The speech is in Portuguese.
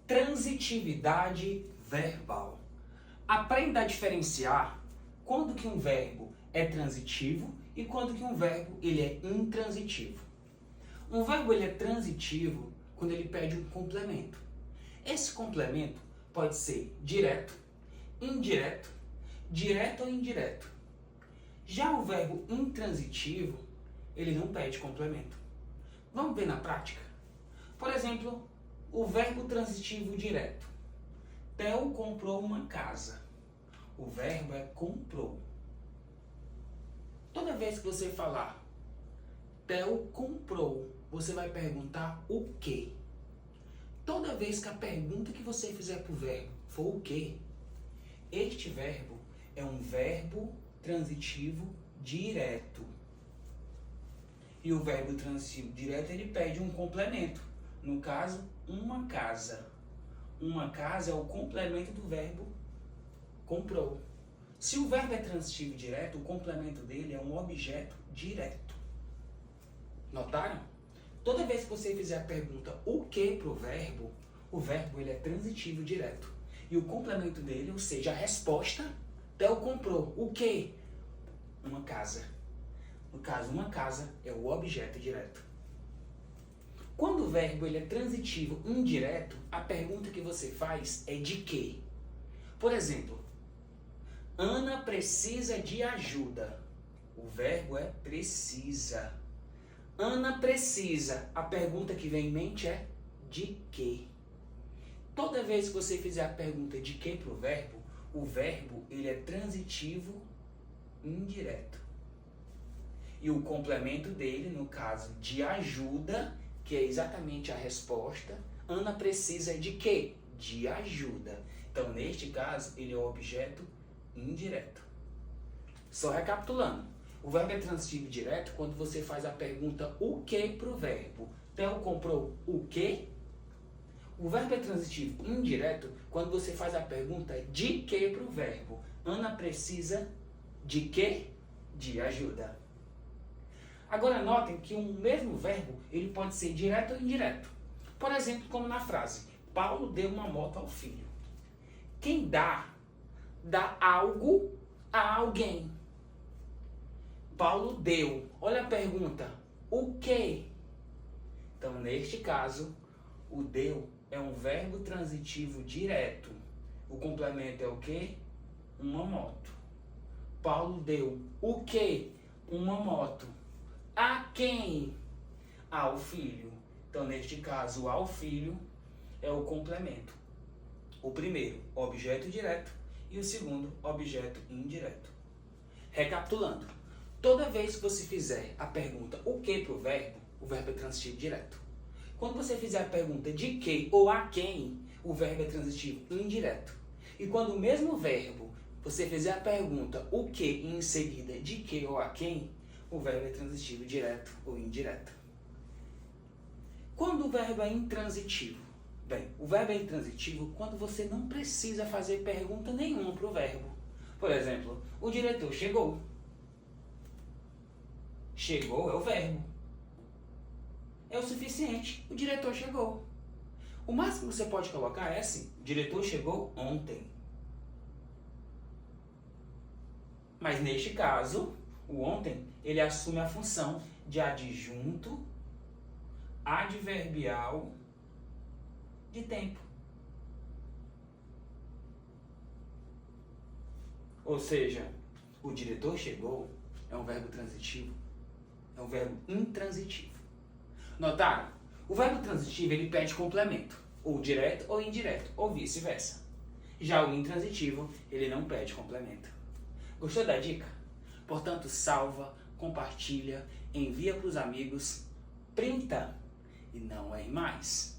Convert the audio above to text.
Transitividade verbal. Aprenda a diferenciar quando que um verbo é transitivo e quando que um verbo ele é intransitivo. Um verbo ele é transitivo quando ele pede um complemento. Esse complemento pode ser direto, indireto, direto ou indireto. Já o verbo intransitivo, ele não pede complemento. Vamos ver na prática? Por exemplo, o verbo transitivo direto. Theo comprou uma casa. O verbo é comprou. Toda vez que você falar Theo comprou, você vai perguntar o quê? Toda vez que a pergunta que você fizer para o verbo for o quê, este verbo é um verbo transitivo direto. E o verbo transitivo direto, ele pede um complemento. No caso, uma casa. Uma casa é o complemento do verbo comprou. Se o verbo é transitivo direto, o complemento dele é um objeto direto. Notaram? Toda vez que você fizer a pergunta o que para o verbo ele é transitivo direto. E o complemento dele, ou seja, a resposta, Theo comprou. O que? Uma casa. No caso, uma casa é o objeto direto. Quando o verbo ele é transitivo indireto, a pergunta que você faz é de quê? Por exemplo, Ana precisa de ajuda. O verbo é precisa. Ana precisa. A pergunta que vem em mente é de quê? Toda vez que você fizer a pergunta de quê para o verbo ele é transitivo indireto. E o complemento dele, no caso de ajuda, que é exatamente a resposta, Ana precisa de quê? De ajuda. Então, neste caso, ele é o objeto indireto. Só recapitulando. O verbo é transitivo direto quando você faz a pergunta o que para o verbo. Theo comprou o quê? O verbo é transitivo indireto quando você faz a pergunta de que para o verbo. Ana precisa de quê? De ajuda. Agora notem que um mesmo verbo ele pode ser direto ou indireto. Por exemplo, como na frase, Paulo deu uma moto ao filho. Quem dá algo a alguém. Paulo deu. Olha a pergunta. O quê? Então, neste caso, o deu é um verbo transitivo direto. O complemento é o quê? Uma moto. Paulo deu o quê? Uma moto. A quem? Ao filho. Então, neste caso, ao filho é o complemento. O primeiro, objeto direto, e o segundo, objeto indireto. Recapitulando, toda vez que você fizer a pergunta o que para o verbo é transitivo direto. Quando você fizer a pergunta de que ou a quem, o verbo é transitivo indireto. E quando o mesmo verbo, você fizer a pergunta o que e em seguida de que ou a quem, o verbo é transitivo direto ou indireto. Quando o verbo é intransitivo? Bem, o verbo é intransitivo quando você não precisa fazer pergunta nenhuma para o verbo. Por exemplo, o diretor chegou. Chegou é o verbo. É o suficiente. O diretor chegou. O máximo que você pode colocar é assim: o diretor chegou ontem. Mas neste caso, o ontem, ele assume a função de adjunto adverbial de tempo. Ou seja, o diretor chegou é um verbo transitivo, é um verbo intransitivo. Notaram? O verbo transitivo ele pede complemento, ou direto ou indireto, ou vice-versa. Já o intransitivo, ele não pede complemento. Gostou da dica? Portanto, salva, compartilha, envia para os amigos, printa e não é mais.